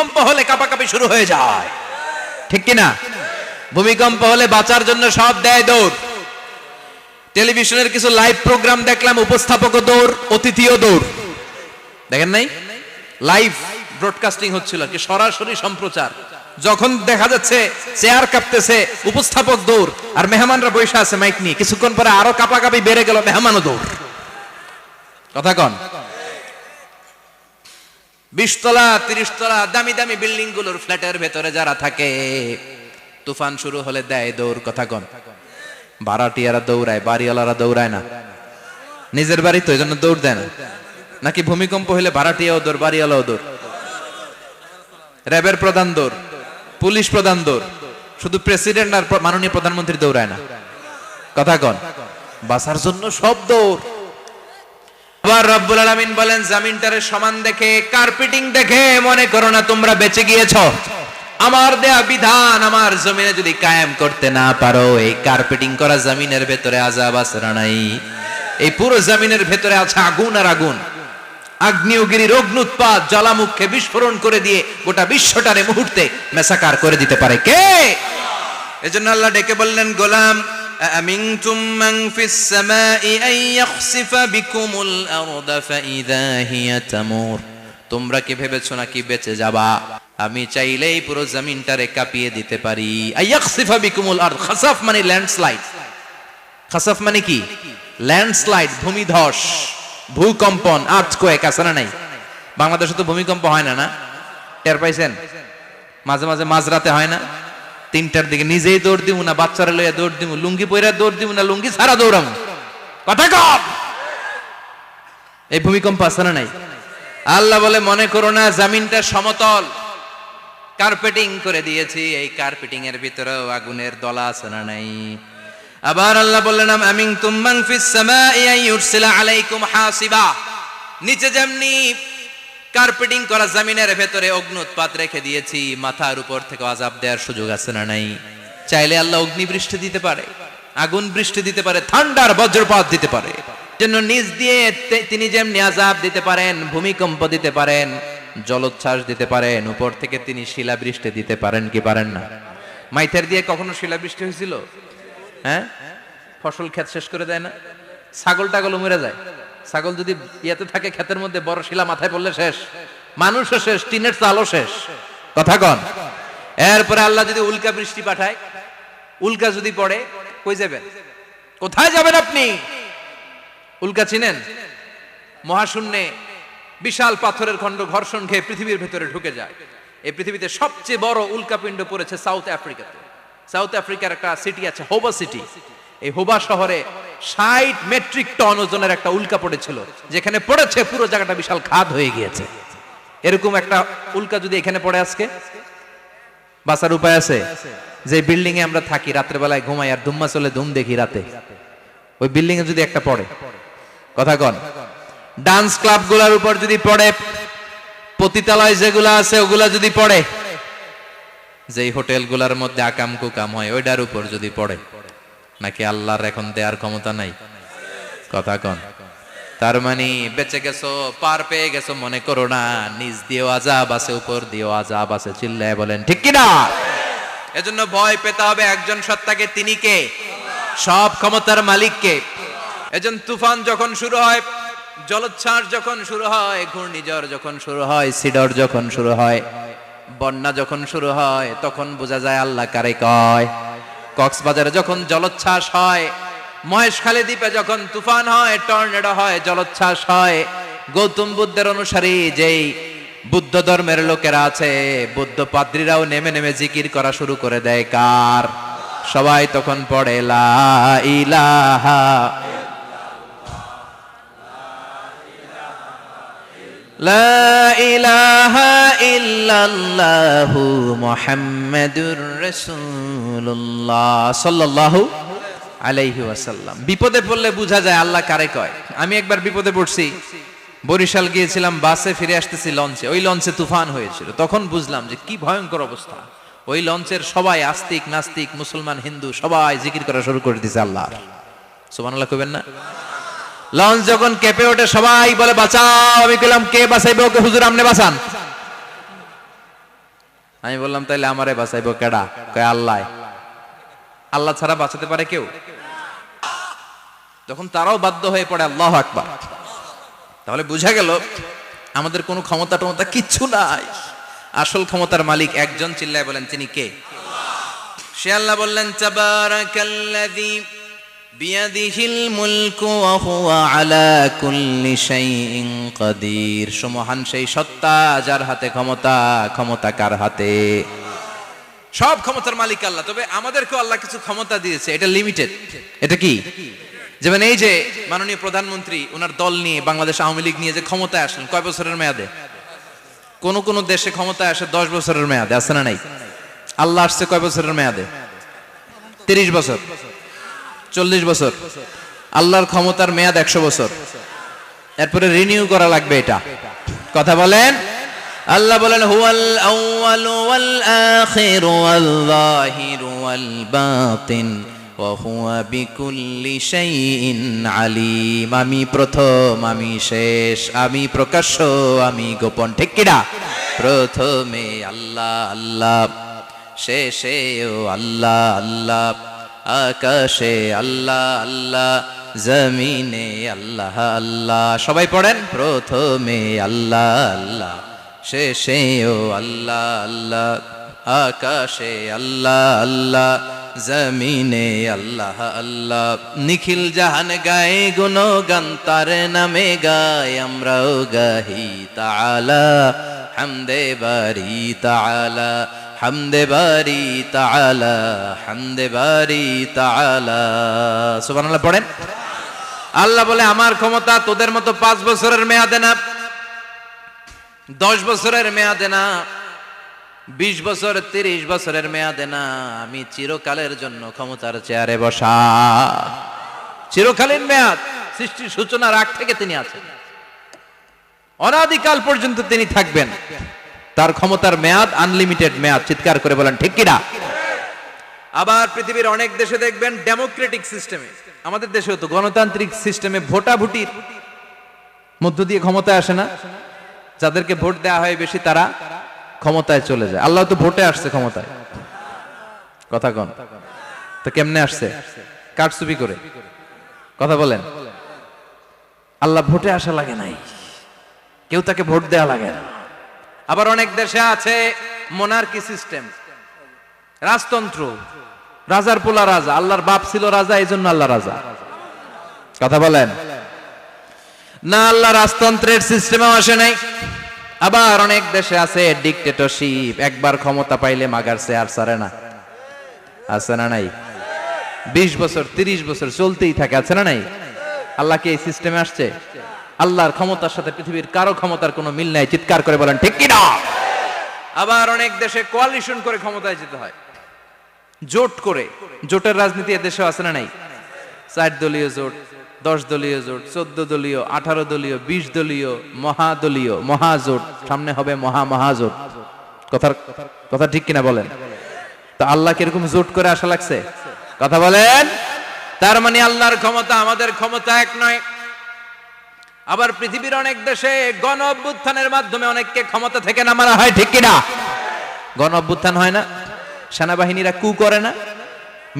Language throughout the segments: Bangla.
ভূমিকম্প হলে কাঁপাকাঁপি শুরু হয়ে যায়, ঠিক কিনা? ভূমিকম্প হলে বাঁচার জন্য সব দেয় দৌড়। টেলিভিশনের কিছু লাইভ প্রোগ্রাম দেখলাম, উপস্থাপকও দৌড়, অতিথিও দৌড়। দেখেন নাই? লাইভ ব্রডকাস্টিং হচ্ছিল, কি সরাসরি সম্প্রচার। যখন দেখা যাচ্ছে চেয়ার কাঁপতেছে, উপস্থাপক দৌড়, আর মেহমানরা বসে আছে মাইক নিয়ে। কিছুক্ষণ পরে আরো কাঁপাকাঁপি বেড়ে গেল, মেহমানও দৌড়। কথা কন? 20 তলা 30 তলা দামি দামি বিল্ডিং গুলোর ফ্ল্যাটের ভেতরে যারা থাকে, তুফান শুরু হলে দেয় দৌড়। কথা কন? ভাড়াটিয়ারা দৌড়ায়, বাড়িওয়ালারা দৌড়ায় না? নিজের বাড়ি তো, এই জন্য দৌড় দেয় না। নাকি ভূমিকম্প হলে ভাড়াটিয়াও দৌড়, বাড়িওয়ালাও দৌড়? র্যাবের প্রধান দৌড়, পুলিশ প্রধান দৌড়, শুধু প্রেসিডেন্ট আর মাননীয় প্রধানমন্ত্রী দৌড়ায় না? কথা কন? বাঁচার জন্য সব দৌড়। আবার রব্বুল আলামিন বলেন, জামিনটারে সমান দেখে, কার্পেটিং দেখে মনে করো না তোমরা বেঁচে গিয়েছো। আমার দেয়া বিধান আমার জমিনে যদি কায়েম করতে না পারো, এই কার্পেটিং করা জমিনের ভেতরে আযাব আছে না নাই? এই পুরো জমিনের ভেতরে আছে আগুন আর আগুন। আগ্নেয়গিরির অগ্নুৎপাত জ্বালামুখে বিস্ফোরণ করে দিয়ে গোটা বিশ্বটারে মুহূর্তে মেসাকার করে দিতে পারে কে? এজন্য আল্লাহ ডেকে বললেন, গোলাম আমিনতুম মান ফিস সামাই আন ইয়াখসিফা বিকুমুল আরদা ফাইযা হিয়া তামুর। তোমরা কি ভেবেছো নাকি বেঁচে যাবা? আমি চাইলেই পুরো জমিনটারে কাঁপিয়ে দিতে পারি। আইয়াখসিফা বিকুমুল আরদ, খাসাফ মানে ল্যান্ডস্লাইড। খাসাফ মানে কি? ল্যান্ডস্লাইড, ভূমিধস, ভূকম্পন, আর্থকোয়েক আছে না নাই? বাংলাদেশে তো ভূমিকম্প হয় না, না? টের পাইছেন? মাঝে মাঝে মাঝরাতে হয় না? 3টার দিকে নিজেই দৌড় দিব না বাচ্চারা লইয়া দৌড় দিব, লুঙ্গি পইরা দৌড় দিব না লুঙ্গি ছাড়া দৌড়াম? কথা কম। এই ভূমিকম্প আছে না নাই? আল্লাহ বলে, মনে করো না জমিনটা সমতল, কার্পেটিং করে দিয়েছি। এই কার্পেটিং এর ভিতরেও আগুনের দলা আছে না নাই? আবার আল্লাহ বললেন, আমিনতুম মান ফিস সামাই আন ইউরসিলা আলাইকুম হাসিবা। নিচে যেমনি কার্পেটিং করা জমিনের ভেতরে অগ্নুৎপাত রেখে দিয়েছি, মাথার উপর থেকে আযাব দেওয়ার সুযোগ আছে না নাই? চাইলে আল্লাহ অগ্নি বৃষ্টি দিতে পারে, আগুন বৃষ্টি দিতে পারে, ঠান্ডার বজ্রপাত দিতে পারে। জন্য নিজ দিয়ে তিনি যেমনি আযাব দিতে পারেন, ভূমিকম্প দিতে পারেন, জলোচ্ছ্বাস দিতে পারেন, উপর থেকে তিনি শিলাবৃষ্টি দিতে পারেন কি পারেন না? মাইথার দিয়ে কখনো শিলাবৃষ্টি হয়েছিল? হ্যাঁ, ফসল ক্ষেত শেষ করে দেয় না? ছাগল টাগল মরে যায়। ছাগল যদি ইয়াতে থাকে ক্ষেতের মধ্যে, বড় শিলা মাথায় পড়লে শেষ, মানুষও শেষ, টিনের চালও শেষ। কথা কন? এরপরে আল্লাহ যদি উল্কা বৃষ্টি পাঠায়, উল্কা যদি পড়ে, কই যাবেন? কোথায় যাবেন আপনি? উল্কা চিনেন? মহাশূন্যে বিশাল পাথরের খণ্ড ঘর্ষণ খেয়ে পৃথিবীর ভেতরে ঢুকে যায়। এই পৃথিবীতে সবচেয়ে বড় উল্কাপিণ্ড পড়েছে সাউথ আফ্রিকাতে। সাউথ আফ্রিকার একটা সিটি আছে, হোবা সিটি। এই হোবা শহরে 60 মেট্রিক টন ওজনের একটা উল্কা পড়েছিল, যেখানে পড়েছে পুরো জায়গাটা বিশাল খাদ হয়ে গিয়েছে। এরকম একটা উল্কা যদি এখানে পড়ে, আজকে বাঁচার উপায় আছে? যে বিল্ডিং এ আমরা থাকি, রাতের বেলায় ঘুমাই আর ধুম্মা চলে ধুম দেখি রাতে, ওই বিল্ডিং এ যদি একটা পড়ে, কথা কন? ডান্স ক্লাব গুলার উপর যদি পড়ে, পতিতালয় যেগুলা আছে ওগুলা যদি পড়ে, যেই হোটেল গুলার মধ্যে আকাম কুকাম হয় ওইটার উপর যদি পড়ে, নাকি আল্লাহর এখন দেয়ার ক্ষমতা নাই? কথা কন? তার মানে বেঁচে গেছো, পার পেয়ে গেছো মনে করো না, নিজ দিয়েও আযাব আছে, উপর দিয়েও আযাব আছে। চিল্লায় বলেন ঠিক কিনা? এজন্য ভয় পেতে হবে একজন সত্তাকে, তিনি কে? সব ক্ষমতার মালিক কে? এজন্য তুফান যখন শুরু হয়, জলোচ্ছ্বাস যখন শুরু হয়, ঘূর্ণিঝড় যখন শুরু হয়, সিডর যখন শুরু হয়, বন্যা যখন শুরু হয়, তখন বোঝা যায় আল্লাহ কারে কয়। কক্সবাজারে যখন জলোচ্ছ্বাস হয়, মহেশখালী দ্বীপে যখন তুফান হয়, টর্নেডো হয়, জলোচ্ছ্বাস হয়, গৌতম বুদ্ধের অনুসারী যেই বুদ্ধ ধর্মের লোকেরা আছে, বুদ্ধ পাদ্রীরাও নেমে নেমে জিকির করা শুরু করে দেয় কার? সবাই তখন পড়ে লা ইলাহা লা ইলাহা ইল্লাল্লাহু মুহাম্মাদুর রাসূলুল্লাহ সাল্লাল্লাহু আলাইহি ওয়াসাল্লাম। বিপদে পড়লে বোঝা যায় আল্লাহ কারে কয়। আমি একবার বিপদে পড়ছি, বরিশাল গিয়েছিলাম, বাসে ফিরে আসতেছি লঞ্চে, ওই লঞ্চে তুফান হয়েছিল। তখন বুঝলাম যে কি ভয়ঙ্কর অবস্থা। ওই লঞ্চের সবাই আস্তিক নাস্তিক, মুসলমান হিন্দু সবাই জিকির করা শুরু করে দিয়েছে আল্লাহর। সুবহানাল্লাহ কইবেন না? লঞ্চ যখন কেঁপে ওঠে, সবাই বলে বাঁচাও। আমি কইলাম কে বাঁচাইবে ওকে? হুজুর আপনি বাঁচান। আমি বললাম তাইলে আমারে বাঁচাইবো কেডা? কয় আল্লাহ। আল্লাহ ছাড়া বাঁচাতে পারে কেউ? তখন তারাও বাধ্য হয়ে পড়ে আল্লাহু আকবার। তাহলে বোঝা গেল আমাদের কোনো ক্ষমতা টমতা কিচ্ছু নাই, আসল ক্ষমতার মালিক একজন। চিল্লায় বলেন তিনি কে? সে আল্লাহ বললেন তাবারাকাল্লাযী বিয়াদিহিল মুলকু ওয়া হুয়া আলা কুল্লি শাইইন কাদির। সুমহান সেই সত্তা যার হাতে ক্ষমতা, ক্ষমতা কার হাতে? সব ক্ষমতার মালিক আল্লাহ। তবে আমাদেরকেও আল্লাহ কিছু ক্ষমতা দিয়েছে, এটা লিমিটেড। এটা কি? যেমন এই যে মাননীয় প্রধানমন্ত্রী ওনার দল নিয়ে বাংলাদেশ আওয়ামী লীগ নিয়ে যে ক্ষমতায় আসলেন, কয় বছরের মেয়াদে? কোন কোন দেশে ক্ষমতায় আসে 10 বছরের মেয়াদে, আছে না নাই? আল্লাহ আসছে কয় বছরের মেয়াদে? 30 বছর, 40 বছর। আল্লাহর ক্ষমতার মেয়াদ 100 বছর। এরপরে রিনিউ করা লাগবে। এটা কথা বলেন। আল্লাহ বলেন হুয়াল আউয়ালু ওয়াল আখিরু ওয়াল যাহিরু ওয়াল বাতিন ওয়া হুয়া বিকুল্লি শাইইন আলিম। আমি প্রথম, আমি শেষ, আমি প্রকাশ্য, আমি গোপন। ঠিক কিনা? প্রথমে আল্লাহ আল্লাহ, শেষেও আল্লাহ আল্লাহ, আকাশে আল্লাহ আল্লাহ, জমিনে আল্লাহ আল্লাহ। সবাই পড়েন, প্রথমে আল্লাহ আল্লাহ, শেষেও আল্লাহ আল্লাহ, আকাশে আল্লাহ আল্লাহ, জমিনে আল্লাহ আল্লাহ। নিখিল জাহান গায়ে গুণগান তার নামে গায়, আমরাও গাহি তাআলা হামদে বারি তাআলা, হামদে বারি তাআলা, হামদে বারি তাআলা। সুবহানাল্লাহ পড়েন। আল্লাহ বলে আমার ক্ষমতা তোদের মতো 5 বছরের মেয়াদে না, 10 বছরের মেয়াদে না, 20 বছর 30 বছরের মেয়াদে না, আমি চিরকালের জন্য ক্ষমতার চেয়ারে বসা। চিরকালীন মেয়াদ, সৃষ্টির সূচনার আগ থেকে তিনি আছেন, অনাদিকাল পর্যন্ত তিনি থাকবেন। তার ক্ষমতার মেয়াদ আনলিমিটেড মেয়াদ। চিৎকার করে বলেন ঠিক কিনা? আবার পৃথিবীর অনেক দেশে দেখবেন ডেমোক্রেটিক সিস্টেমে, আমাদের দেশেও তো গণতান্ত্রিক সিস্টেমে ভোটাভুটির মধ্য দিয়ে ক্ষমতায় আসে না? যাদেরকে ভোট দেওয়া হয় বেশি তারা ক্ষমতায় চলে যায়। আল্লাহ তো ভোটে আসছে ক্ষমতায়, কথা কন। তো কেমনে আসছে? কারচুপি করে। কথা বলেন। আল্লাহ ভোটে আসা লাগে নাই, কেউ তাকে ভোট দেওয়া লাগে না। আবার অনেক দেশে আছে মোনার্কি সিস্টেম, রাজতন্ত্র, রাজার পোলা রাজা। আল্লাহর বাপ ছিল রাজা, এই জন্য আল্লাহ রাজা। কথা বলেন না, আল্লাহ রাজতন্ত্রের সিস্টেমেও আসে নাই। আবার অনেক দেশে আছে ডিক্টেটরশিপ, একবার ক্ষমতা পাইলে মাগারছে আর ছাড়ে না। আছে না নাই? 20 বছর 30 বছর চলতেই থাকে, আছে না নাই? আল্লাহ কি এই সিস্টেমে আসছে? আল্লাহর ক্ষমতার সাথে পৃথিবীর কারো ক্ষমতার কোনো মিল নাই। চিৎকার করে বলেন ঠিক কিনা? আবার অনেক দেশে কোয়ালিশন করে ক্ষমতায় যেতে হয়, জোট করে। জোটের রাজনীতি এদেশেও আছে না নাই? 4 দলীয় জোট, 10 দলীয় জোট, 14 দলীয়, 18 দলীয়, 20 দলীয়, মহাদলীয়, মহাজোট, সামনে হবে মহাজোট। কথা ঠিক কিনা বলেন? তো আল্লাহ কিরকম জোট করে আসা লাগছে? কথা বলেন। তার মানে আল্লাহর ক্ষমতা আমাদের ক্ষমতা এক নয়। আবার পৃথিবীর অনেক দেশে গণ অভ্যুত্থানের মাধ্যমে অনেককে ক্ষমতা থেকে নামানো হয়, ঠিক কিনা? গণ অভ্যুত্থান হয় না, সেনাবাহিনীরা কু করে না,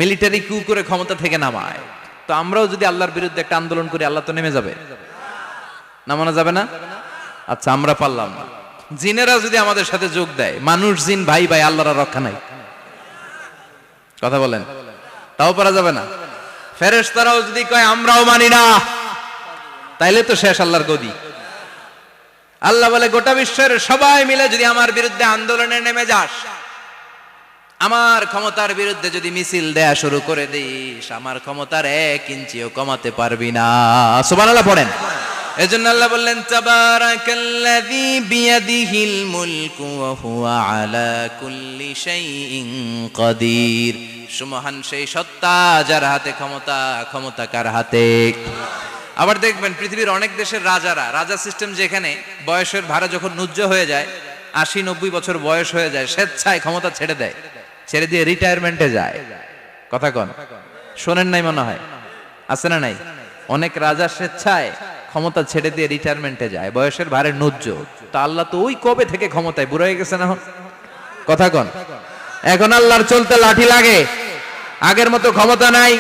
মিলিটারি কু করে ক্ষমতা থেকে নামায়। তো আমরাও যদি আল্লাহর বিরুদ্ধে একটা আন্দোলন করি, আল্লাহ তো নেমে যাবে, নামানো যাবে না? আচ্ছা আমরা পারলাম না, জিনেরা যদি আমাদের সাথে যোগ দেয়, মানুষ জিন ভাই ভাই, আল্লাহর রক্ষা নাই। কথা বলেন, তাও পারা যাবে না। ফেরেশতারাও যদি কয় আমরাও মানি না, তাইলে তো শেষ আল্লাহর গদি। আল্লাহ বলে গোটা বিশ্বের সবাই মিলে যদি আমার বিরুদ্ধে আন্দোলনে নেমে যাস, আমার ক্ষমতার বিরুদ্ধে যদি মিছিল দেয়া শুরু করে দিস, আমার ক্ষমতার 1 ইঞ্চিও কমাতে পারবি না। সুবহানাল্লাহ পড়েন। এজন্য আল্লাহ বললেন তাবারাকাল্লাযী বিয়াদিহিল মুলকু ওয়া হুয়া আলা কুল্লি শাইইন কাদির। সুমহান সেই সত্তা যার হাতে ক্ষমতা, ক্ষমতা কার হাতে? আবার দেখবেন পৃথিবীর অনেক দেশের রাজারা, রাজা সিস্টেম যেখানে বয়সের ভারে যখন নুজ্জ হয়ে যায়, 80-90 বছর বয়স হয়ে যায়, স্বেচ্ছায় ক্ষমতা ছেড়ে দেয়, ছেড়ে দিয়ে রিটায়ারমেন্টে যায়। কথা কন, শোনেন নাই মনে হয়? আছে না নাই? অনেক রাজা স্বেচ্ছায় ক্ষমতা ছেড়ে দিয়ে রিটায়ারমেন্টে যায়, বয়সের ভারে নুজ্জ। তো আল্লাহ তো ওই কবে থেকে ক্ষমতায়, বুড়ো হয়ে গেছে না? কথা কন। এখন আল্লাহর চলতে লাঠি লাগে, আগের মতো ক্ষমতা নাই,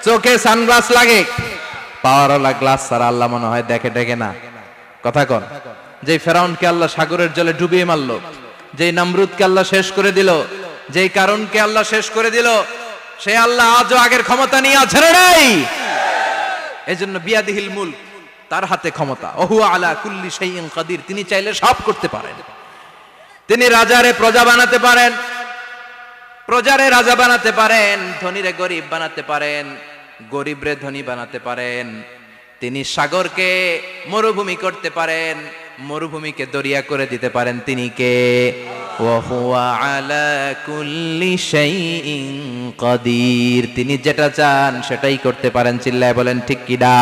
চোখে সানগ্লাস লাগে, পাওয়ারওয়ালা গ্লাস ছাড়া আল্লাহ মনে হয় দেখে টেকে না। কথা কন। যে ফেরাউনকে আল্লাহ সাগরের জলে ডুবিয়ে মারলো, যেই নমরুদকে আল্লাহ শেষ করে দিল, যেই কারণকে আল্লাহ শেষ করে দিল, সে আল্লাহ আজও আগের ক্ষমতা নিয়ে আছে না নাই? এজন্য বিয়াদিহিল মুলক, তার হাতে ক্ষমতা। ওহুয়া আলা কুল্লি শাইইন কাদির, তিনি চাইলে সব করতে পারেন। তিনি রাজারে প্রজা বানাতে পারেন, প্রজারে রাজা বানাতে পারেন, ধনীরে গরিব বানাতে পারেন, গরিবরে ধনী বানাতে পারেন। তিনি সাগরকে মরুভূমি করতে পারেন, মরুভূমিকে দরিয়া করে দিতে পারেন। তিনি কে? ওয়াহুয়া আলা কুল্লি শাইইন কাদির, তিনি যেটা চান সেটাই করতে পারেন। চিল্লায় বলেন ঠিক কিনা?